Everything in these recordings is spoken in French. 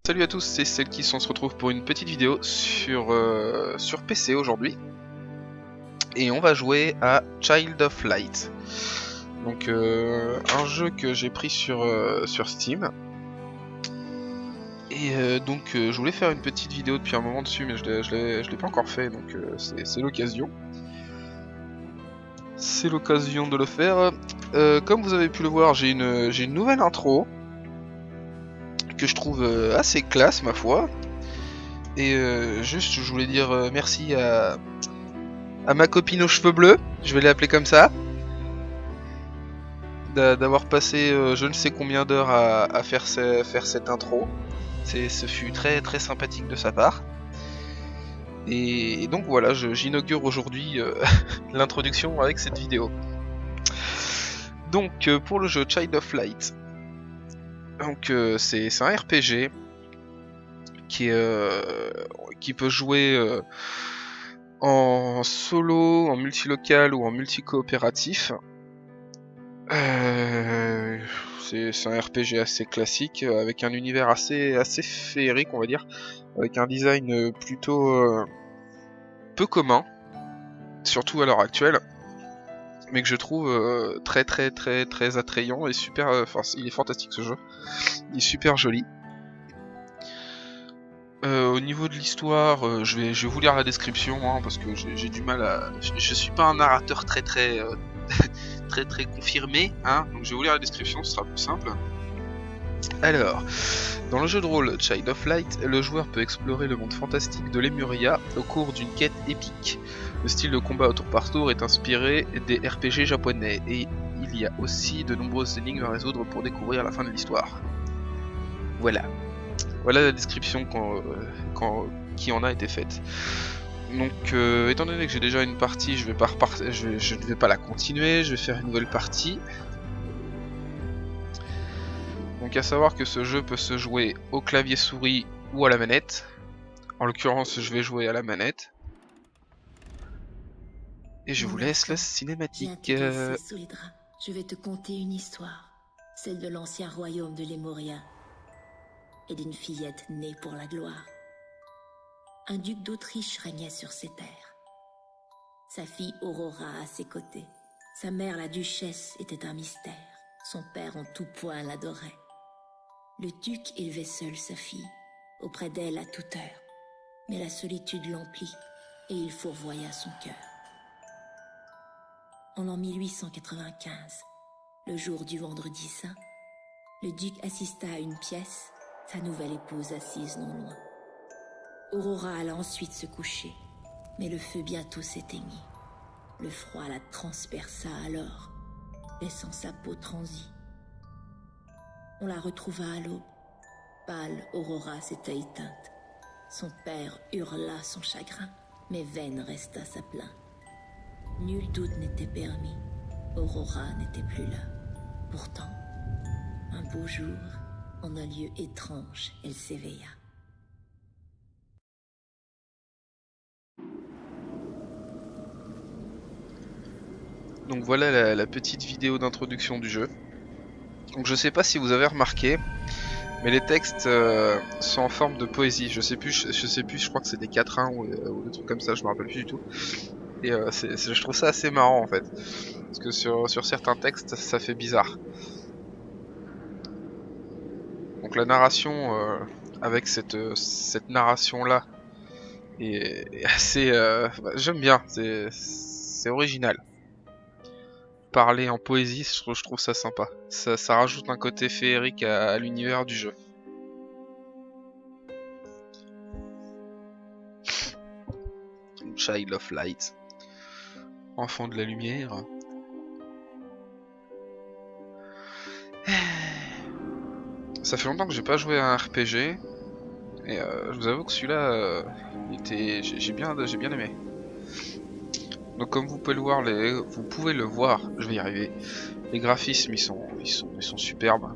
Salut à tous, c'est Selkis, on se retrouve pour une petite vidéo sur PC aujourd'hui. Et on va jouer à Child of Light. Donc un jeu que j'ai pris sur Steam. Et donc je voulais faire une petite vidéo depuis un moment dessus, mais je l'ai pas encore fait, donc c'est l'occasion. C'est l'occasion de le faire. Comme vous avez pu le voir, j'ai une nouvelle intro que je trouve assez classe, ma foi. Et juste, je voulais dire merci à ma copine aux cheveux bleus, je vais l'appeler comme ça, d'avoir passé je ne sais combien d'heures à faire cette intro. Ce fut très très sympathique de sa part. Et donc voilà, j'inaugure aujourd'hui l'introduction avec cette vidéo. Donc pour le jeu Child of Light, donc c'est un RPG qui peut jouer en solo, en multilocal ou en multi-coopératif. C'est un RPG assez classique, avec un univers assez féerique, on va dire, avec un design plutôt peu commun, surtout à l'heure actuelle, mais que je trouve très attrayant et super. Enfin, il est fantastique ce jeu, il est super joli. Au niveau de l'histoire, je vais vous lire la description, hein, parce que j'ai du mal à. Je suis pas un narrateur très confirmé, hein, donc je vais vous lire la description, ce sera plus simple. Alors, dans le jeu de rôle Child of Light, le joueur peut explorer le monde fantastique de Lemuria au cours d'une quête épique. Le style de combat au tour par tour est inspiré des RPG japonais, et il y a aussi de nombreuses énigmes à résoudre pour découvrir la fin de l'histoire. Voilà la description qui en a été faite. Donc, étant donné que j'ai déjà une partie, je ne vais pas la continuer, je vais faire une nouvelle partie. Donc, à savoir que ce jeu peut se jouer au clavier souris ou à la manette. En l'occurrence, je vais jouer à la manette. Et je vous laisse la cinématique. Viens te glisser sous les draps. Je vais te conter une histoire, celle de l'ancien royaume de Lemuria et d'une fillette née pour la gloire. Un duc d'Autriche régnait sur ces terres. Sa fille Aurora à ses côtés. Sa mère, la duchesse, était un mystère. Son père en tout point l'adorait. Le duc élevait seul sa fille, auprès d'elle à toute heure. Mais la solitude l'emplit et il fourvoya son cœur. En l'an 1895, le jour du vendredi saint, le duc assista à une pièce, sa nouvelle épouse assise non loin. Aurora alla ensuite se coucher, mais le feu bientôt s'éteignit. Le froid la transperça alors, laissant sa peau transie. On la retrouva à l'aube. Pâle, Aurora s'était éteinte. Son père hurla son chagrin, mais vaine resta sa plainte. Nul doute n'était permis, Aurora n'était plus là. Pourtant, un beau jour, en un lieu étrange, elle s'éveilla. Donc voilà la petite vidéo d'introduction du jeu. Donc je sais pas si vous avez remarqué, mais les textes sont en forme de poésie. Je sais plus, je crois que c'est des quatrains ou des trucs comme ça, je me rappelle plus du tout. Et je trouve ça assez marrant en fait, parce que sur certains textes, ça fait bizarre. Donc la narration avec cette narration là est assez, j'aime bien, c'est original. Parler en poésie, je trouve ça sympa. Ça rajoute un côté féerique à l'univers du jeu. Child of Light, enfant de la lumière. Ça fait longtemps que j'ai pas joué à un RPG, et je vous avoue que celui-là, j'ai bien aimé. Donc comme vous pouvez le voir, je vais y arriver. Les graphismes ils sont superbes.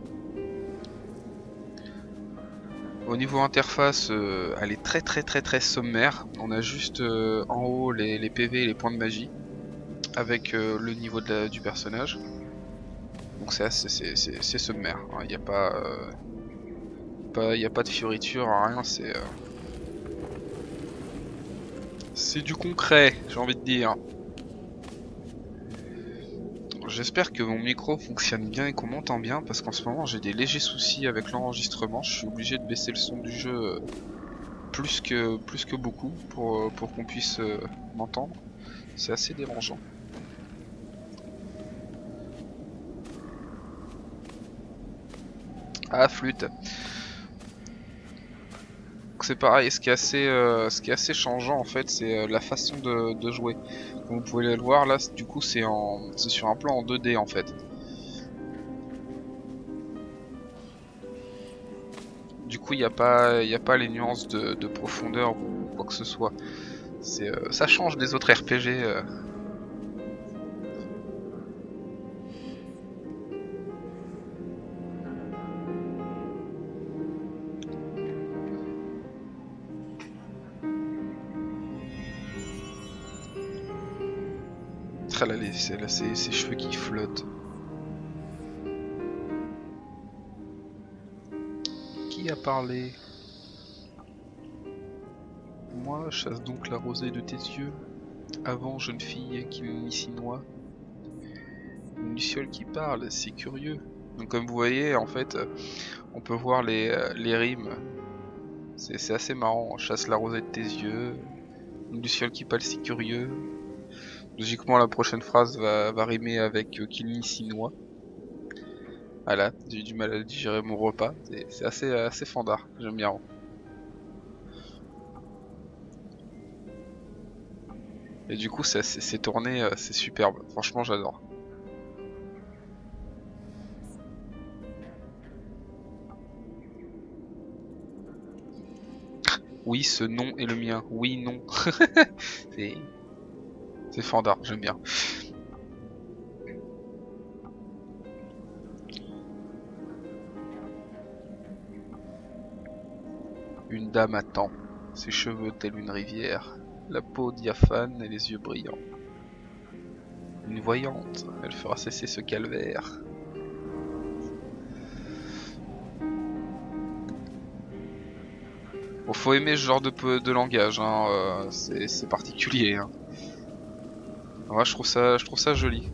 Au niveau interface, elle est très sommaire. On a juste en haut les PV et les points de magie avec le niveau du personnage. Donc c'est sommaire. Il n'y a pas y a pas de fioriture, rien, c'est du concret, j'ai envie de dire. J'espère que mon micro fonctionne bien et qu'on m'entend bien, parce qu'en ce moment j'ai des légers soucis avec l'enregistrement. Je suis obligé de baisser le son du jeu plus que beaucoup pour qu'on puisse m'entendre. C'est assez dérangeant. Ah, flûte. C'est pareil, ce qui est assez changeant en fait, c'est la façon de jouer. Comme vous pouvez le voir là, du coup c'est sur un plan en 2D en fait. Du coup il n'y a pas les nuances de profondeur ou quoi que ce soit. Ça change des autres RPG. Là, ses cheveux qui flottent. Qui a parlé? Moi, chasse donc la rosée de tes yeux, avant jeune fille qui m'insinua. Une luciole qui parle, c'est curieux. Donc comme vous voyez, en fait, on peut voir les rimes. C'est assez marrant. Chasse la rosée de tes yeux, une luciole qui parle, c'est curieux. Logiquement, la prochaine phrase va rimer avec Kilmi Sinois. Voilà, j'ai eu du mal à digérer mon repas. C'est assez fandard, j'aime bien. Et du coup, c'est tourné, c'est superbe. Franchement, j'adore. Oui, ce nom est le mien. Oui, non. C'est fandard, j'aime bien. Une dame attend, ses cheveux tels une rivière, la peau diaphane et les yeux brillants. Une voyante, elle fera cesser ce calvaire. Bon, faut aimer ce genre de langage, hein, c'est particulier. Hein. Ouais, je trouve ça joli.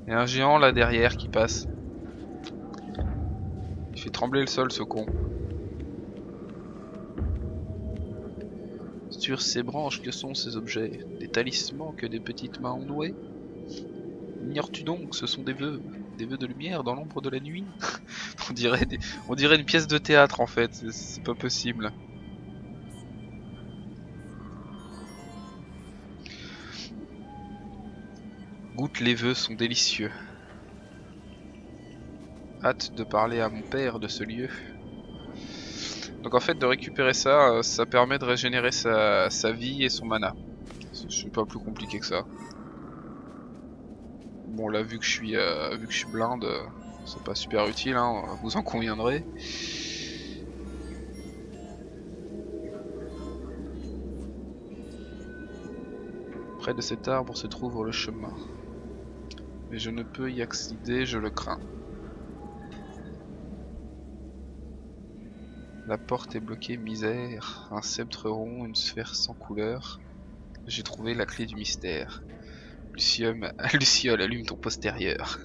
Il y a un géant là derrière qui passe. Il fait trembler le sol, ce con. Sur ces branches, que sont ces objets? Des talismans que des petites mains ont noués? Ignores-tu donc que ce sont des vœux de lumière dans l'ombre de la nuit? on dirait une pièce de théâtre en fait, c'est pas possible. Goûte, les vœux sont délicieux. Hâte de parler à mon père de ce lieu. Donc en fait de récupérer ça, ça permet de régénérer sa vie et son mana. C'est pas plus compliqué que ça. Bon là vu que je suis blinde, c'est pas super utile, hein, vous en conviendrez. Près de cet arbre se trouve le chemin. Mais je ne peux y accéder, je le crains. La porte est bloquée, misère. Un sceptre rond, une sphère sans couleur. J'ai trouvé la clé du mystère. Luciole, allume ton postérieur.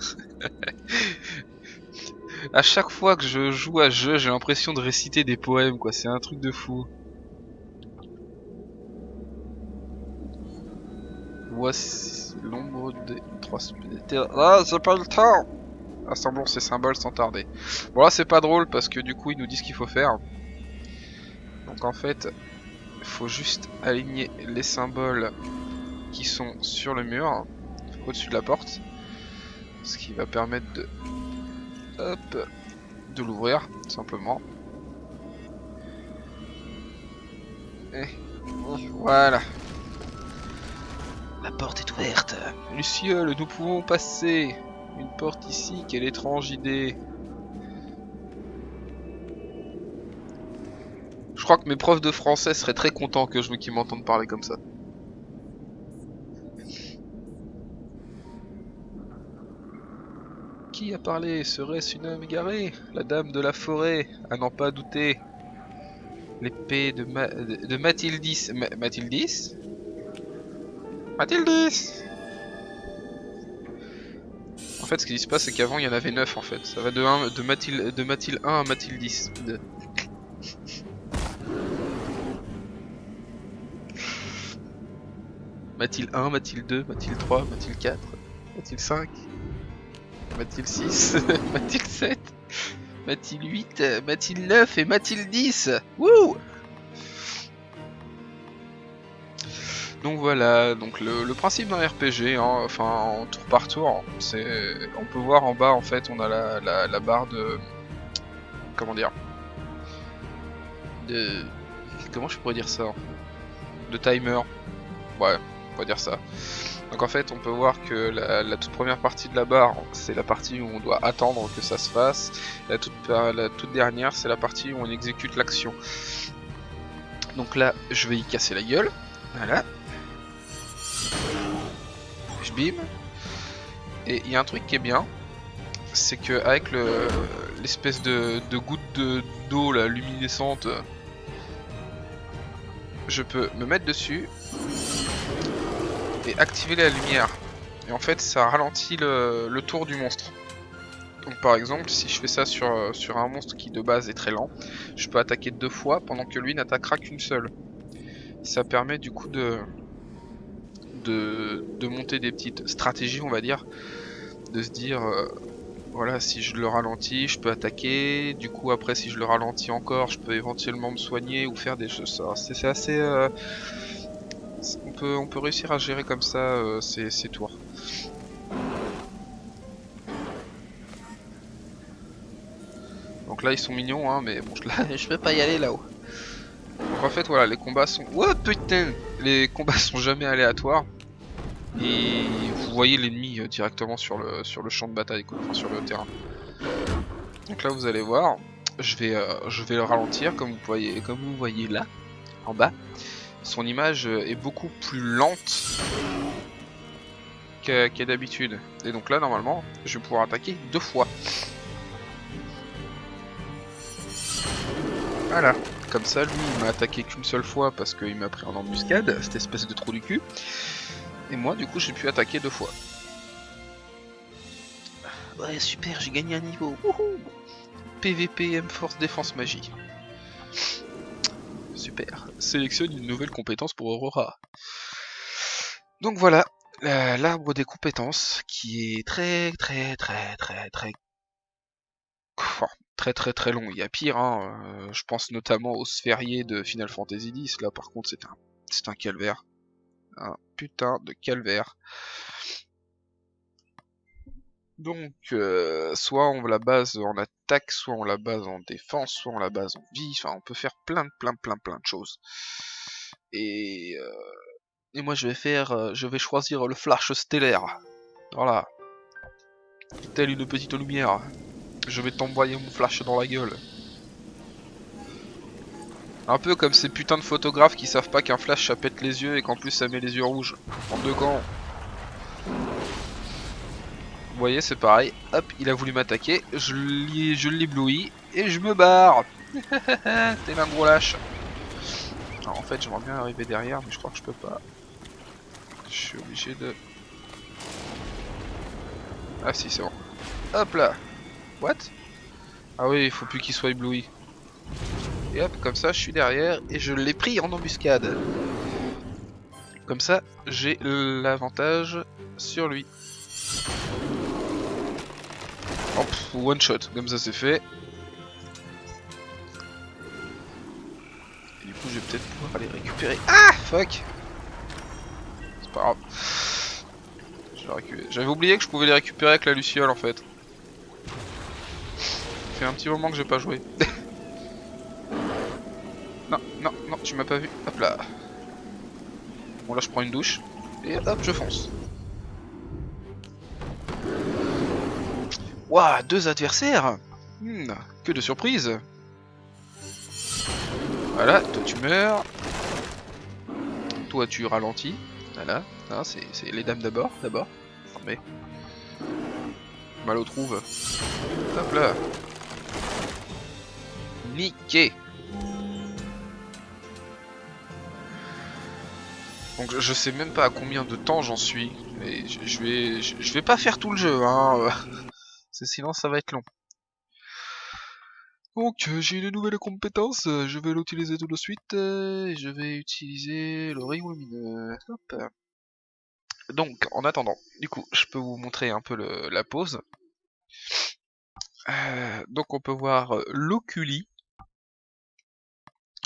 À chaque fois que je joue à ce jeu, j'ai l'impression de réciter des poèmes, quoi. C'est un truc de fou. Voici l'ombre des 3 spectateurs. Ah, j'ai pas le temps! Assemblons ces symboles sans tarder. Bon là c'est pas drôle parce que du coup ils nous disent ce qu'il faut faire. Donc en fait, il faut juste aligner les symboles qui sont sur le mur, au-dessus de la porte. Ce qui va permettre de l'ouvrir, tout simplement. Et voilà. La porte est ouverte. Luciole, nous pouvons passer. Une porte ici, quelle étrange idée. Je crois que mes profs de français seraient très contents qu'ils m'entendent parler comme ça. Qui a parlé? Serait-ce une âme égarée? La dame de la forêt, à n'en pas douter. L'épée de Mathildis. Mathildis? Mathildis! En fait, ce qui se passe, c'est qu'avant, il y en avait 9 en fait. Ça va de Mathilde 1 à Mathildis. Mathilde 1, Mathilde 2, Mathilde 3, Mathilde 4, Mathilde 5, Mathilde 6, Mathilde 7, Mathilde 8, Mathilde 9 et Mathilde 10. Wouh! Donc voilà, donc le principe d'un RPG, hein, enfin en tour par tour, c'est, on peut voir en bas en fait, on a la barre de, comment dire, de, comment je pourrais dire ça, de timer, ouais, on va dire ça. Donc en fait, on peut voir que la toute première partie de la barre, c'est la partie où on doit attendre que ça se fasse. La toute dernière, c'est la partie où on exécute l'action. Donc là, je vais y casser la gueule. Voilà. Je bim. Et il y a un truc qui est bien, c'est que avec l'espèce de goutte d'eau là, luminescente, je peux me mettre dessus et activer la lumière. Et en fait, ça ralentit le tour du monstre. Donc par exemple, si je fais ça sur un monstre qui de base est très lent, je peux attaquer 2 fois pendant que lui n'attaquera qu'une seule. Ça permet du coup de monter des petites stratégies, on va dire, de se dire voilà, si je le ralentis, je peux attaquer, du coup après si je le ralentis encore, je peux éventuellement me soigner ou faire des choses. C'est assez on peut réussir à gérer comme ça ces tours. Donc là ils sont mignons hein, mais bon je peux pas y aller là-haut. Donc en fait voilà, les combats sont... Oh putain! Les combats sont jamais aléatoires. Et vous voyez l'ennemi directement sur le champ de bataille, quoi, enfin sur le terrain. Donc là vous allez voir, je vais le ralentir comme vous voyez là, en bas. Son image est beaucoup plus lente qu'à d'habitude. Et donc là normalement, je vais pouvoir attaquer 2 fois. Voilà. Comme ça, lui, il m'a attaqué qu'une seule fois parce qu'il m'a pris en embuscade, cette espèce de trou du cul. Et moi, du coup, j'ai pu attaquer 2 fois. Ouais, super, j'ai gagné un niveau. Wouhou! PVP, M-Force, Défense, Magie. Super. Sélectionne une nouvelle compétence pour Aurora. Donc voilà, l'arbre des compétences qui est très long. Il y a pire, hein. Je pense notamment au sphérié de Final Fantasy X. Là, par contre, c'est un calvaire. Un putain de calvaire. Donc, soit on la base en attaque, soit on la base en défense, soit on la base en vie. Enfin, on peut faire plein de choses. Et moi, je vais choisir le flash stellaire. Voilà. Telle une petite lumière. Je vais t'envoyer mon flash dans la gueule. Un peu comme ces putains de photographes qui savent pas qu'un flash ça pète les yeux et qu'en plus ça met les yeux rouges. En 2 gants. Vous voyez, c'est pareil. Hop, il a voulu m'attaquer. Je l'éblouis et je me barre. T'es un gros lâche. Alors, en fait, j'aimerais bien arriver derrière, mais je crois que je peux pas. Je suis obligé de... Ah si, c'est bon. Hop là. What? Ah oui, il faut plus qu'il soit ébloui. Et hop, comme ça, je suis derrière et je l'ai pris en embuscade. Comme ça, j'ai l'avantage sur lui. Hop, one shot, comme ça c'est fait. Et du coup, je vais peut-être pouvoir aller récupérer. Ah, fuck! C'est pas grave. J'avais oublié que je pouvais les récupérer avec la luciole en fait. Ça fait un petit moment que j'ai pas joué. Non, tu m'as pas vu. Hop là. Bon là je prends une douche. Et hop, je fonce. Waouh, 2 adversaires. Que de surprise. Voilà, toi tu meurs. Toi tu ralentis. Voilà, c'est les dames d'abord. Mais mal au trouve. Hop là. Niqué. Donc je sais même pas à combien de temps j'en suis. Mais je vais pas faire tout le jeu, hein. Sinon ça va être long. Donc j'ai une nouvelle compétence, je vais l'utiliser tout de suite. Je vais utiliser le rayon lumineux. Hop. Donc en attendant, du coup, je peux vous montrer un peu la pose. Donc on peut voir l'oculi.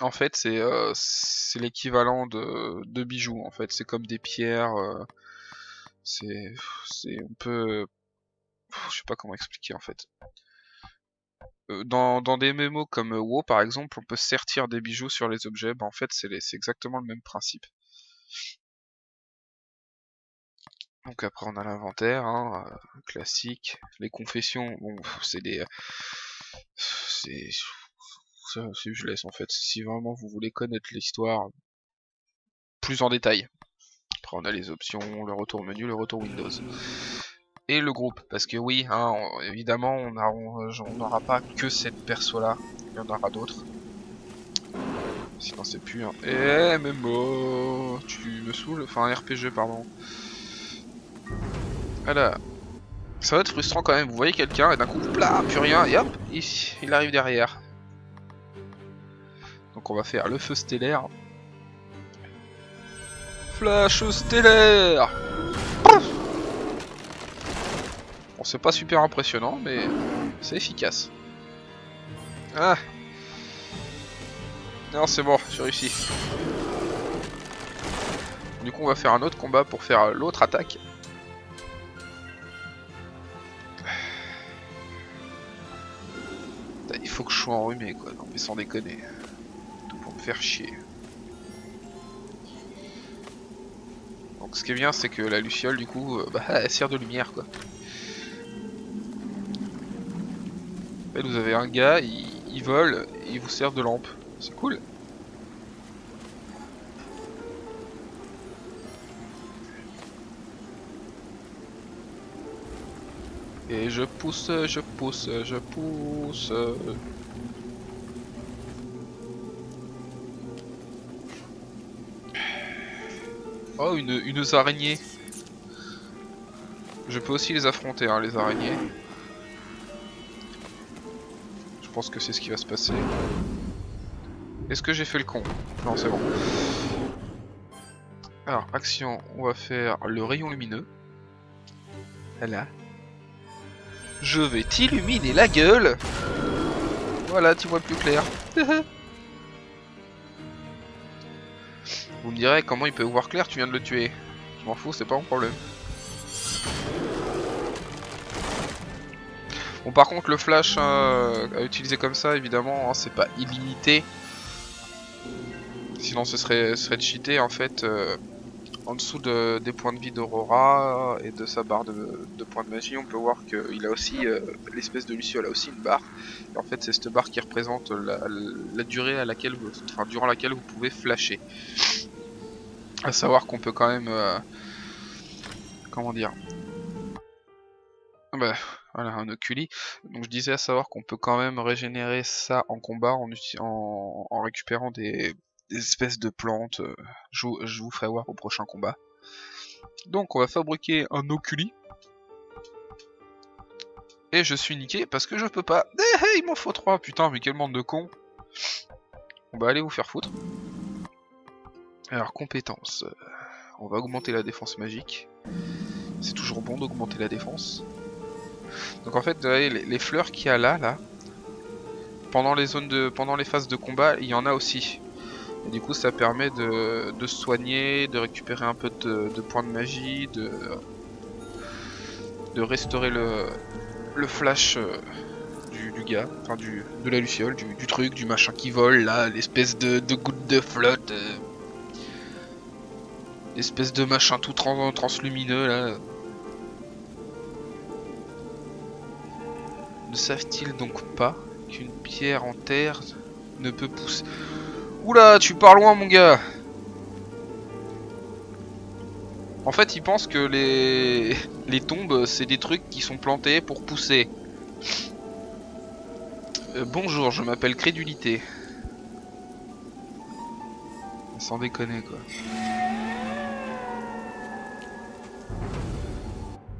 En fait, c'est l'équivalent de bijoux. En fait, c'est comme des pierres. C'est un peu, je sais pas comment expliquer en fait. Dans des MMO comme WoW par exemple, on peut sertir des bijoux sur les objets. Bah, en fait, c'est exactement le même principe. Donc après on a l'inventaire, hein, classique. Les confessions, bon, c'est des, c'est, je laisse en fait. Si vraiment vous voulez connaître l'histoire plus en détail. Après on a les options, le retour menu, le retour Windows. Et le groupe, parce que oui, hein, évidemment on n'aura pas que cette perso là, il y en aura d'autres. Sinon c'est plus un MMO, tu me saoules, enfin un RPG pardon. Voilà. Ça va être frustrant quand même, vous voyez quelqu'un et d'un coup, plat, plus rien, et hop, il arrive derrière. Donc on va faire le feu stellaire. Flash stellaire. Bon, c'est pas super impressionnant, mais c'est efficace. Ah. Non, c'est bon, j'ai réussi. Du coup, on va faire un autre combat pour faire l'autre attaque. Il faut que je sois enrhumé, quoi. Non, mais sans déconner. Tout pour me faire chier. Donc, ce qui est bien, c'est que la luciole, du coup, elle sert de lumière, quoi. En fait, vous avez un gars, il vole, et il vous sert de lampe. C'est cool. Et je pousse, je pousse, je pousse. Oh, une araignée. Je peux aussi les affronter, hein, les araignées. Je pense que c'est ce qui va se passer. Est-ce que j'ai fait le con? Non, c'est bon. Alors, action, on va faire le rayon lumineux. Voilà. Je vais t'illuminer la gueule. Voilà, tu vois plus clair. Vous me direz comment il peut voir clair, tu viens de le tuer. Je m'en fous, c'est pas mon problème. Bon, par contre, le flash à utiliser comme ça, évidemment, hein, c'est pas illimité. Sinon, ce serait cheaté en fait. En dessous des points de vie d'Aurora et de sa barre de points de magie, on peut voir qu'il a aussi, l'espèce de luciole a aussi une barre. Et en fait, c'est cette barre qui représente la durée à laquelle durant laquelle vous pouvez flasher. À savoir qu'on peut quand même, comment dire, bah, voilà, un oculi. Donc je disais à savoir qu'on peut quand même régénérer ça en combat en récupérant des espèces de plantes. Je vous ferai voir au prochain combat. Donc on va fabriquer un oculi. Et je suis niqué parce que je peux pas. Il m'en faut 3, putain, mais quelle bande de cons. On va aller vous faire foutre. Alors compétences. On va augmenter la défense magique. C'est toujours bon d'augmenter la défense. Donc en fait, vous voyez, les fleurs qu'il y a là, pendant les phases de combat, il y en a aussi. Et du coup, ça permet de se soigner, de récupérer un peu de points de magie, de restaurer le flash du gars, enfin de la luciole, du truc, du machin qui vole là, l'espèce de goutte de flotte, l'espèce de machin tout translumineux là. Ne savent-ils donc pas qu'une pierre en terre ne peut pousser... Oula, tu pars loin mon gars. En fait, ils pensent que les tombes, c'est des trucs qui sont plantés pour pousser. Bonjour, je m'appelle Crédulité. Sans déconner, quoi.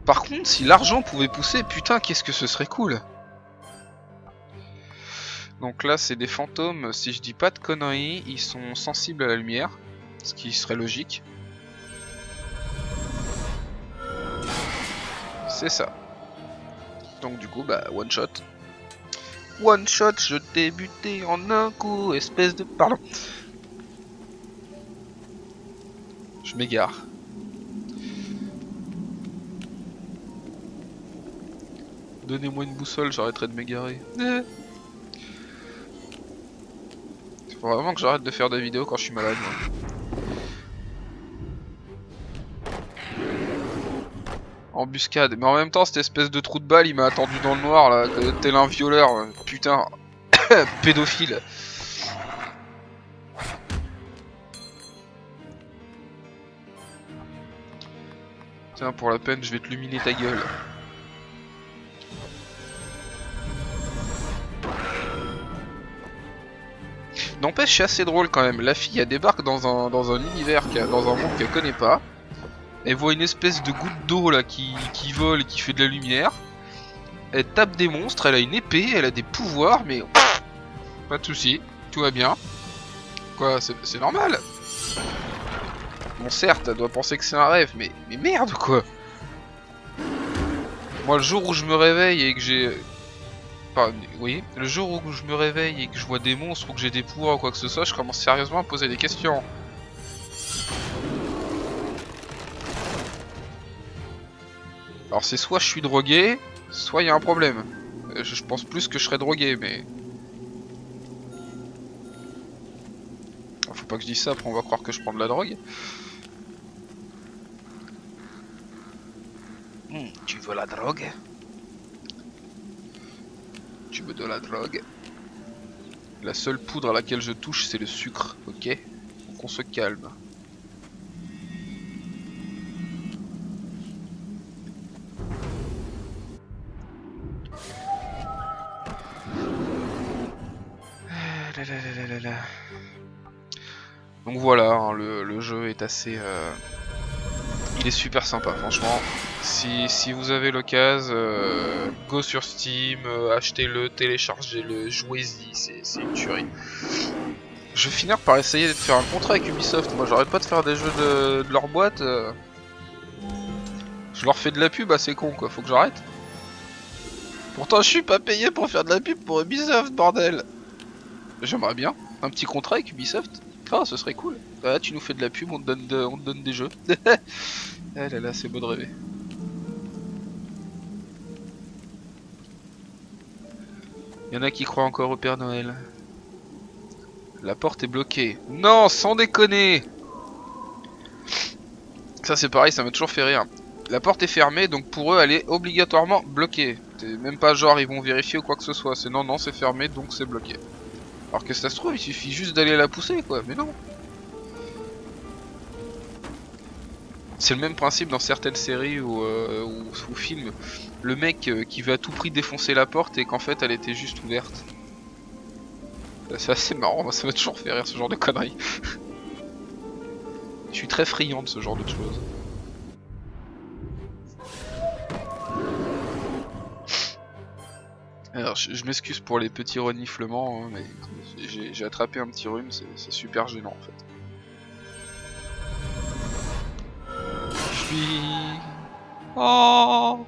Par contre, si l'argent pouvait pousser, putain, qu'est-ce que ce serait cool. Donc là, c'est des fantômes, si je dis pas de conneries, ils sont sensibles à la lumière, ce qui serait logique. C'est ça. Donc du coup, bah, one shot. One shot, je t'ai buté en un coup, espèce de... Pardon. Je m'égare. Donnez-moi une boussole, j'arrêterai de m'égarer. Faut vraiment que j'arrête de faire des vidéos quand je suis malade, moi. Embuscade, mais en même temps cette espèce de trou de balle il m'a attendu dans le noir là, tel un violeur, putain, pédophile. Tiens, pour la peine je vais te luminer ta gueule. N'empêche, c'est assez drôle quand même, la fille elle débarque dans un univers, dans un monde qu'elle connaît pas. Elle voit une espèce de goutte d'eau là qui vole et qui fait de la lumière. Elle tape des monstres, elle a une épée, elle a des pouvoirs, mais pas de soucis, tout va bien. Quoi, c'est normal. Bon certes, elle doit penser que c'est un rêve, mais merde quoi. Moi le jour où je me réveille et que j'ai... Enfin, oui, le jour où je me réveille et que je vois des monstres ou que j'ai des pouvoirs ou quoi que ce soit, je commence sérieusement à poser des questions. Alors c'est soit je suis drogué, soit il y a un problème. Je pense plus que je serais drogué, mais... Faut pas que je dise ça, après on va croire que je prends de la drogue. Tu veux la drogue? Tu veux de la drogue? La seule poudre à laquelle je touche c'est le sucre, ok? Donc on se calme. Donc voilà, hein, le jeu est assez... Il est super sympa, franchement. Si vous avez l'occasion, go sur Steam, achetez-le, téléchargez-le, jouez-y, c'est une tuerie. Je vais finir par essayer de faire un contrat avec Ubisoft. Moi j'arrête pas de faire des jeux de leur boîte. Je leur fais de la pub, bah c'est con quoi, faut que j'arrête. Pourtant je suis pas payé pour faire de la pub pour Ubisoft, bordel. J'aimerais bien un petit contrat avec Ubisoft. Ah, ce serait cool. Ah, tu nous fais de la pub, on te donne des jeux. Ah là là, c'est beau de rêver. Il y en a qui croient encore au Père Noël. La porte est bloquée. Non, sans déconner. Ça c'est pareil, ça m'a toujours fait rire. La porte est fermée, donc pour eux, elle est obligatoirement bloquée. C'est même pas genre ils vont vérifier ou quoi que ce soit. C'est non, c'est fermé, donc c'est bloqué. Alors que ça se trouve, il suffit juste d'aller la pousser, quoi. Mais non. C'est le même principe dans certaines séries ou films. Le mec qui veut à tout prix défoncer la porte et qu'en fait elle était juste ouverte. C'est assez marrant, ça m'a toujours fait rire ce genre de conneries. Je suis très friand de ce genre de choses. Alors je m'excuse pour les petits reniflements, hein, mais j'ai attrapé un petit rhume, c'est super gênant en fait. Oh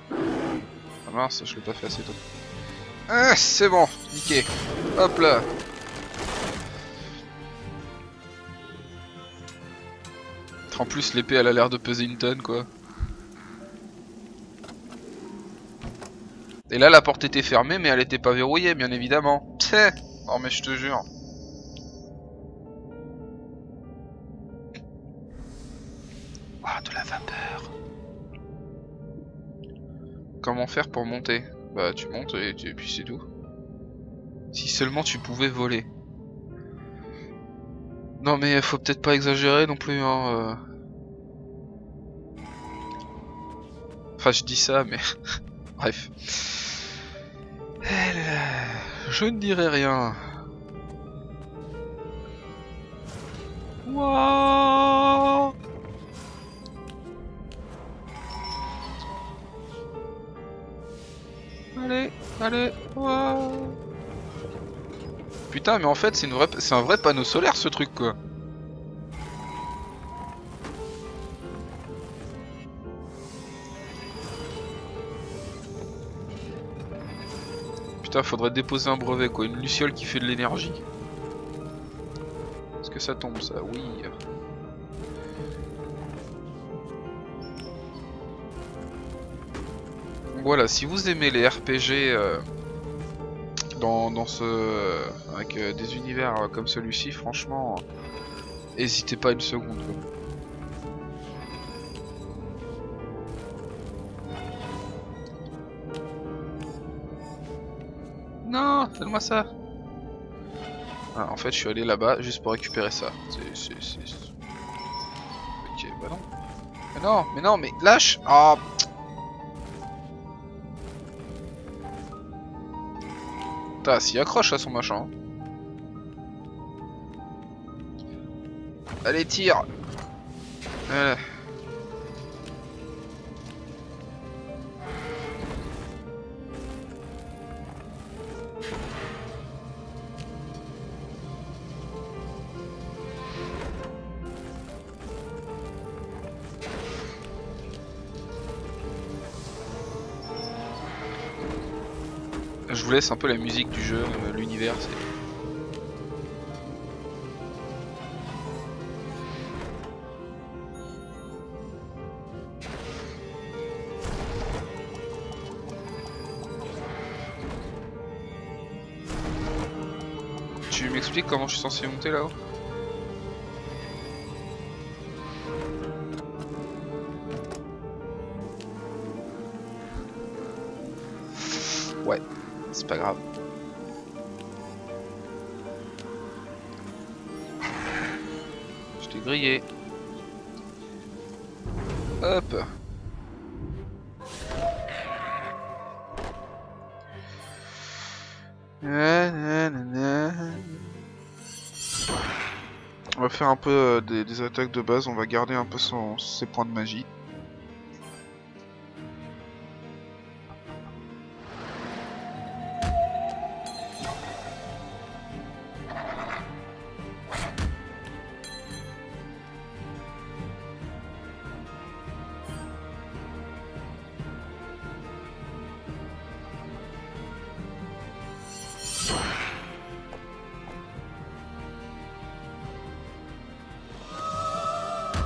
ah mince, je l'ai pas fait assez tôt. Ah, c'est bon, niqué. Hop là. En plus, l'épée elle a l'air de peser une tonne quoi. Et là, la porte était fermée, mais elle était pas verrouillée, bien évidemment. Tchè. Oh mais je te jure. Ah, de la vapeur. Comment faire pour monter? Bah tu montes et puis c'est tout. Si seulement tu pouvais voler. Non mais faut peut-être pas exagérer non plus, hein. Enfin je dis ça, mais bref. Je ne dirai rien. Wouah. Allez, allez, wouah. Putain, mais en fait c'est un vrai panneau solaire ce truc quoi. Putain, faudrait déposer un brevet quoi, une luciole qui fait de l'énergie. Est-ce que ça tombe ça? Oui. Voilà, si vous aimez les RPG dans ce avec des univers comme celui-ci, franchement, hésitez pas une seconde quoi. Non, donne-moi ça. Ah, en fait, je suis allé là-bas juste pour récupérer ça. Ok, bah non. Mais non, mais lâche. Ah. Putain, s'y accroche à son machin. Allez, tire. Voilà. Je vous laisse un peu la musique du jeu, l'univers, c'est... Tu m'expliques comment je suis censé monter là-haut? Ouais, c'est pas grave. Je t'ai grillé. Hop. On va faire un peu des attaques de base, on va garder un peu ses points de magie.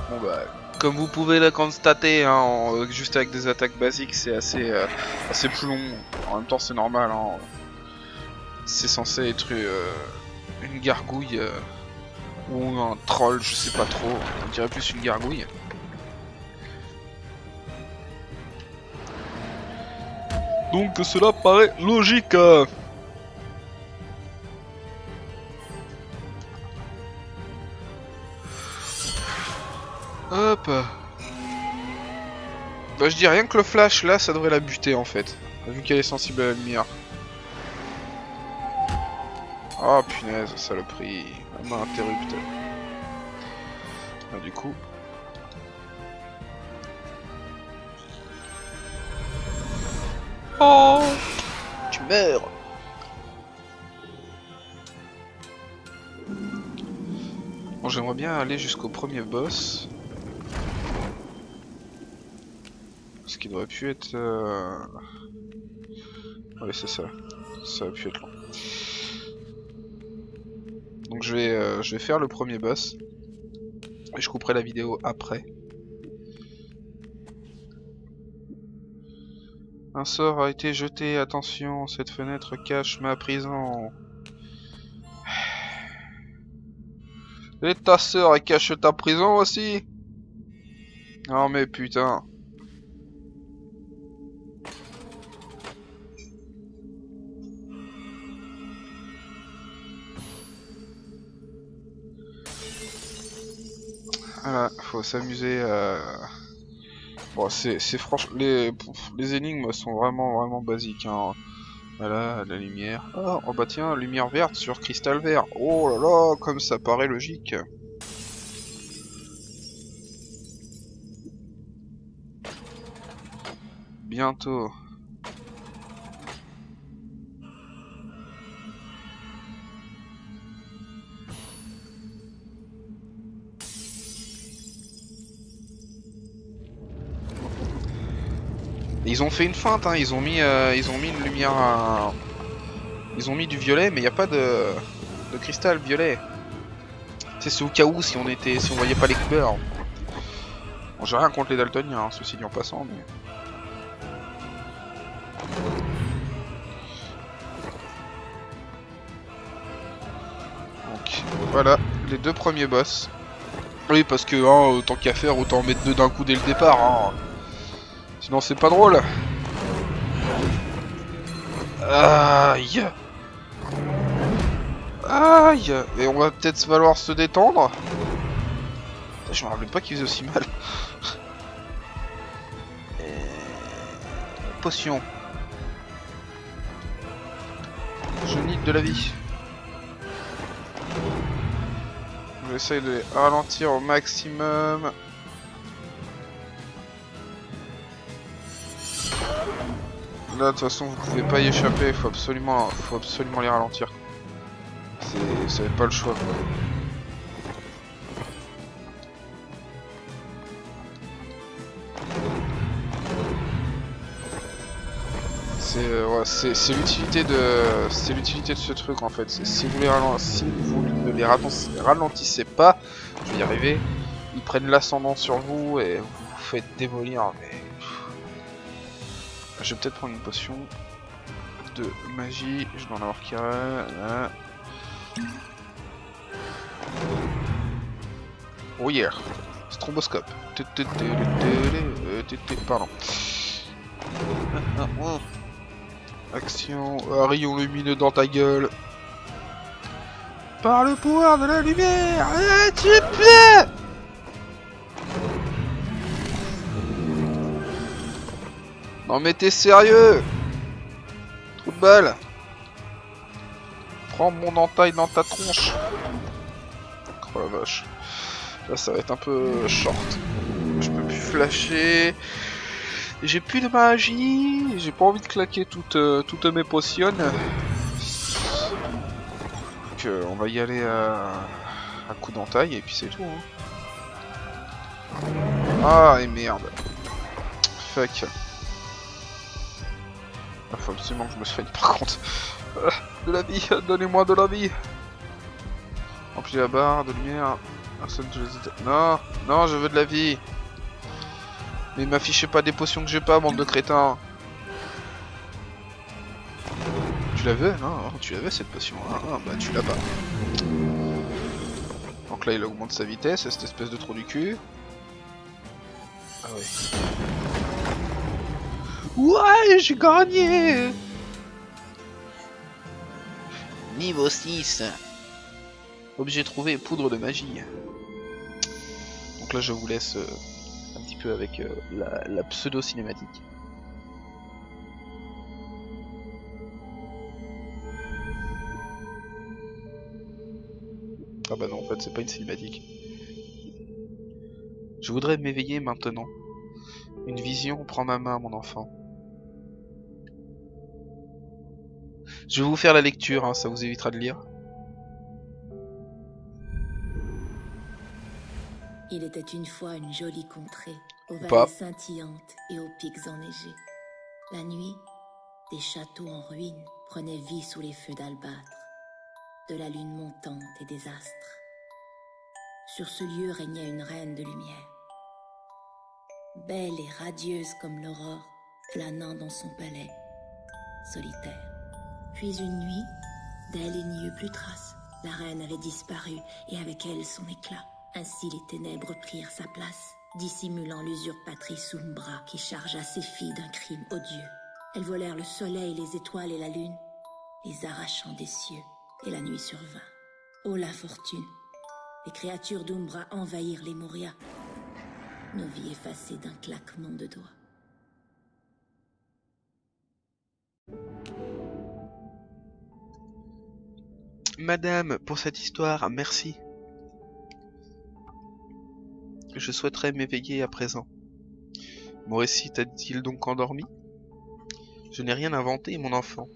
Bon bah, comme vous pouvez le constater, hein, juste avec des attaques basiques, c'est assez plus long. En même temps, c'est normal. Hein. C'est censé être une gargouille ou un troll, je sais pas trop. On dirait plus une gargouille. Donc cela paraît logique. Hop. Bah je dis rien que le flash là ça devrait la buter en fait. Vu qu'elle est sensible à la lumière. Oh punaise, saloperie. Elle m'a interrupté. Bah du coup. Oh, tu meurs. Bon, j'aimerais bien aller jusqu'au premier boss. Ce qui devrait pu être... Ouais, c'est ça. Ça aurait pu être long. Donc je vais faire le premier boss. Et je couperai la vidéo après. Un sort a été jeté, attention, cette fenêtre cache ma prison. Et ta sœur, elle cache ta prison aussi? Non mais putain. Voilà, faut s'amuser. Bon, c'est franchement les énigmes sont vraiment basiques. Hein. Voilà, la lumière. Oh bah tiens, lumière verte sur cristal vert. Oh là là, comme ça paraît logique. Bientôt. Ils ont fait une feinte, hein. Ils ont mis une lumière. Ils ont mis du violet, mais il n'y a pas de cristal violet. C'est au cas où si on voyait pas les couleurs. Bon, j'ai rien contre les daltoniens, hein, ceci dit en passant, mais. Donc voilà, les deux premiers boss. Oui, parce que hein, tant qu'à faire, autant en mettre deux d'un coup dès le départ. Hein. Sinon c'est pas drôle. Aïe. Aïe. Et on va peut-être falloir se détendre. Je me rappelle pas qu'il faisait aussi mal. Potion. Je nique de la vie. J'essaye de les ralentir au maximum. Là, de toute façon, vous pouvez pas y échapper. Il faut absolument les ralentir. C'est pas le choix, quoi. C'est l'utilité de ce truc en fait. Si vous ne les ralentissez pas, je vais y arriver. Ils prennent l'ascendant sur vous et vous vous faites démolir. Mais je vais peut-être prendre une potion de magie. Je dois en avoir qu'un. Là. Oh yeah, stromboscope. Pardon. Action, rayon lumineux dans ta gueule. Par le pouvoir de la lumière, tu peux. Non mais t'es sérieux? Trou de balle. Prends mon entaille dans ta tronche. Oh la vache. Là ça va être un peu short. Je peux plus flasher. J'ai plus de magie, j'ai pas envie de claquer toutes mes potions. Donc on va y aller à coup d'entaille et puis c'est tout. Hein. Ah et merde. Fuck. Il faut absolument que je me soigne par contre. De la vie, donnez-moi de la vie. Remplis la barre de lumière. Personne ne hésite. Non, non, je veux de la vie. Mais m'affichez pas des potions que j'ai pas, bande de crétins. Tu la veux? Non, tu l'avais cette potion. Ah, bah tu l'as pas. Donc là il augmente sa vitesse, cette espèce de trou du cul. Ah ouais. Ouais, j'ai gagné! Niveau 6. Objet trouvé, poudre de magie. Donc là je vous laisse un petit peu avec la pseudo-cinématique. Ah bah non, en fait c'est pas une cinématique. Je voudrais m'éveiller maintenant. Une vision prend ma main, mon enfant. Je vais vous faire la lecture, hein, ça vous évitera de lire. Il était une fois une jolie contrée, aux vallées scintillantes et aux pics enneigés. La nuit, des châteaux en ruine prenaient vie sous les feux d'albâtre, de la lune montante et des astres. Sur ce lieu régnait une reine de lumière. Belle et radieuse comme l'aurore, flânant dans son palais, solitaire. Puis une nuit, d'elle il n'y eut plus trace. La reine avait disparu et avec elle son éclat. Ainsi les ténèbres prirent sa place, dissimulant l'usurpatrice Umbra qui chargea ses filles d'un crime odieux. Elles volèrent le soleil, les étoiles et la lune, les arrachant des cieux, et la nuit survint. Ô l'infortune, les créatures d'Umbra envahirent les Moria. Nos vies effacées d'un claquement de doigts. Madame, pour cette histoire, merci. Je souhaiterais m'éveiller à présent. Mon récit t'a-t-il donc endormi? Je n'ai rien inventé, mon enfant.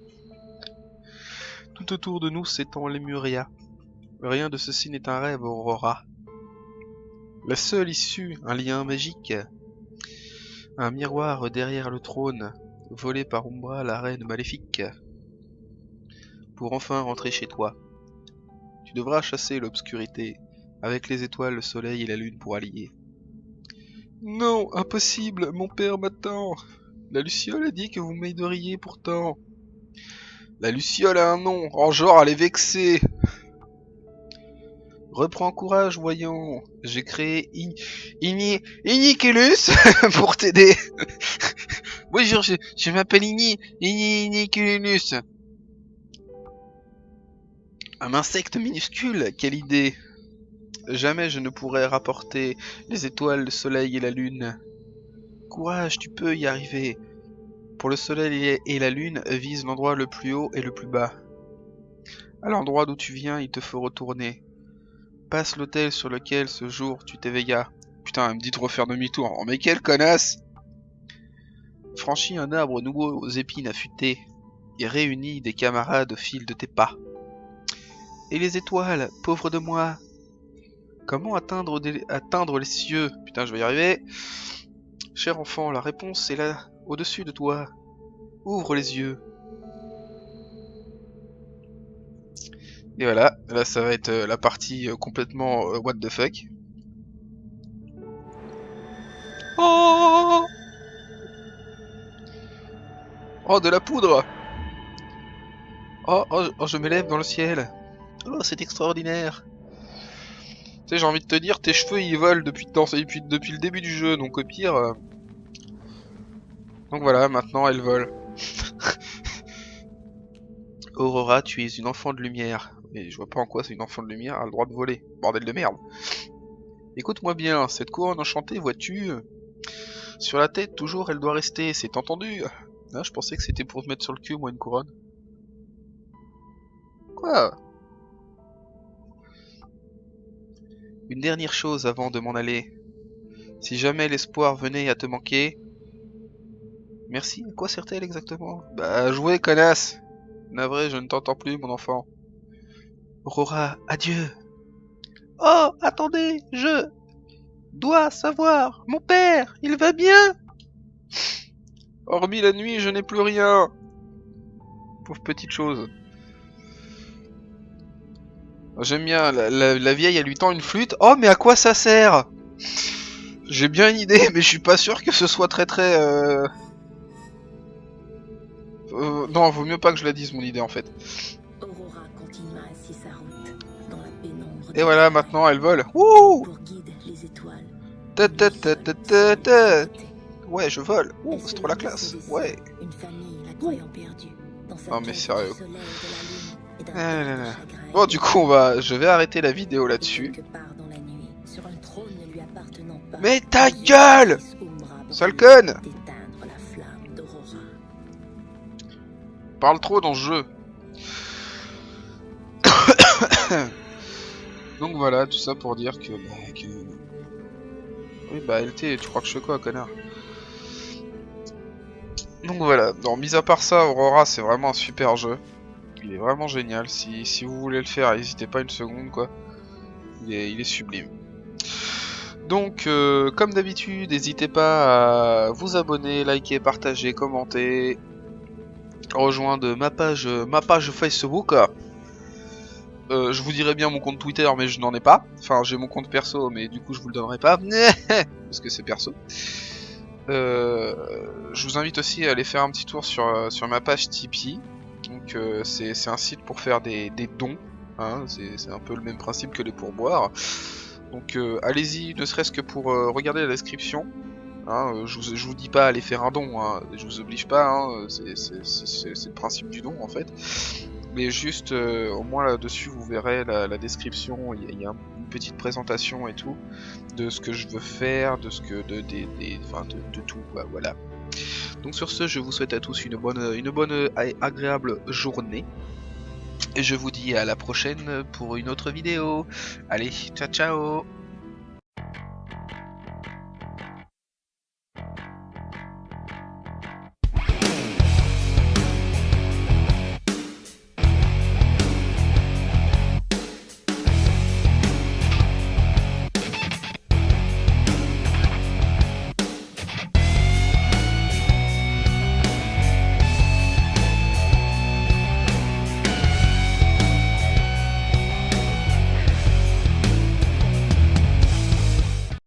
Tout autour de nous s'étend Lemuria. Rien de ceci n'est un rêve, Aurora. La seule issue, un lien magique. Un miroir derrière le trône, volé par Umbra, la reine maléfique. Pour enfin rentrer chez toi. Tu devras chasser l'obscurité, avec les étoiles, le soleil et la lune pour allier. Non, impossible, mon père m'attend. La Luciole a dit que vous m'aideriez pourtant. La Luciole a un nom, en genre elle est vexée. Reprends courage, voyons. J'ai créé Iniculus pour t'aider. Oui, je m'appelle Iniculus. Un insecte minuscule, quelle idée. Jamais je ne pourrais rapporter les étoiles, le soleil et la lune. Courage, tu peux y arriver. Pour le soleil et la lune, vise l'endroit le plus haut et le plus bas. À l'endroit d'où tu viens, il te faut retourner. Passe l'autel sur lequel ce jour tu t'éveillas. Putain, elle me dit de refaire demi-tour. Oh mais quelle connasse! Franchis un arbre nouveau aux épines affûtées et réunis des camarades au fil de tes pas. Et les étoiles, pauvre de moi! Comment atteindre les cieux? Putain, je vais y arriver. Cher enfant, la réponse est là, au-dessus de toi. Ouvre les yeux. Et voilà, là ça va être la partie complètement what the fuck. Oh! Oh, de la poudre! Oh, je m'élève dans le ciel. Oh, c'est extraordinaire. Tu sais, j'ai envie de te dire, tes cheveux ils volent depuis le début du jeu, donc au pire... Donc voilà, maintenant elle vole. Aurora, tu es une enfant de lumière. Mais je vois pas en quoi c'est une enfant de lumière, elle a le droit de voler. Bordel de merde. Écoute-moi bien, cette couronne enchantée, vois-tu? Sur la tête, toujours, elle doit rester, c'est entendu? Ah, je pensais que c'était pour se mettre sur le cul, moi, une couronne. Quoi? Une dernière chose avant de m'en aller. Si jamais l'espoir venait à te manquer... Merci, à quoi sert-elle exactement? Bah, jouer, connasse! Navré, je ne t'entends plus, mon enfant. Aurora, adieu! Oh, attendez, je dois savoir, mon père, il va bien? Hormis la nuit, je n'ai plus rien. Pauvre petite chose. J'aime bien, la vieille, elle lui tend une flûte. Oh, mais à quoi ça sert? J'ai bien une idée, mais je suis pas sûr que ce soit très... Non, vaut mieux pas que je la dise, mon idée, en fait. Aurora continua ainsi sa route, dans la pénombre. Et voilà, maintenant, elle vole. Wouh! Pour guide les étoiles. Ouais, je vole. Ouh, c'est trop la classe. Ouais. Une famille la croyant perdue. Dans sa Non, mais quête sérieux. du soleil, de la lune et d'un Ah là peuple là. chagrin. Bon, du coup, je vais arrêter la vidéo là-dessus. Quelque part dans la nuit, sur un trône ne lui appartenant pas, Mais ta les gueule! Umbra Sale brûlent conne! d'éteindre la flamme d'Aurora. Parle trop dans ce jeu. Donc voilà, tout ça pour dire que... Oui, bah LT, tu crois que je fais quoi, connard? Donc voilà, non, mis à part ça, Aurora, c'est vraiment un super jeu. Il est vraiment génial. Si vous voulez le faire, n'hésitez pas une seconde, quoi. Il est sublime. Donc, comme d'habitude, n'hésitez pas à vous abonner, liker, partager, commenter, rejoindre ma page Facebook. Je vous dirais bien mon compte Twitter, mais je n'en ai pas. Enfin, j'ai mon compte perso, mais du coup, je vous le donnerai pas. Parce que c'est perso. Je vous invite aussi à aller faire un petit tour sur ma page Tipeee. Donc, c'est un site pour faire des dons. Hein, c'est un peu le même principe que les pourboires. Donc, allez-y, ne serait-ce que pour regarder la description. Hein, je vous dis pas aller faire un don, hein, je vous oblige pas, hein, c'est le principe du don en fait. Mais juste, au moins là-dessus, vous verrez la description, il y a une petite présentation et tout de ce que je veux faire, de ce que de tout quoi, voilà. Donc sur ce, je vous souhaite à tous une bonne agréable journée. Et je vous dis à la prochaine pour une autre vidéo. Allez, ciao ciao.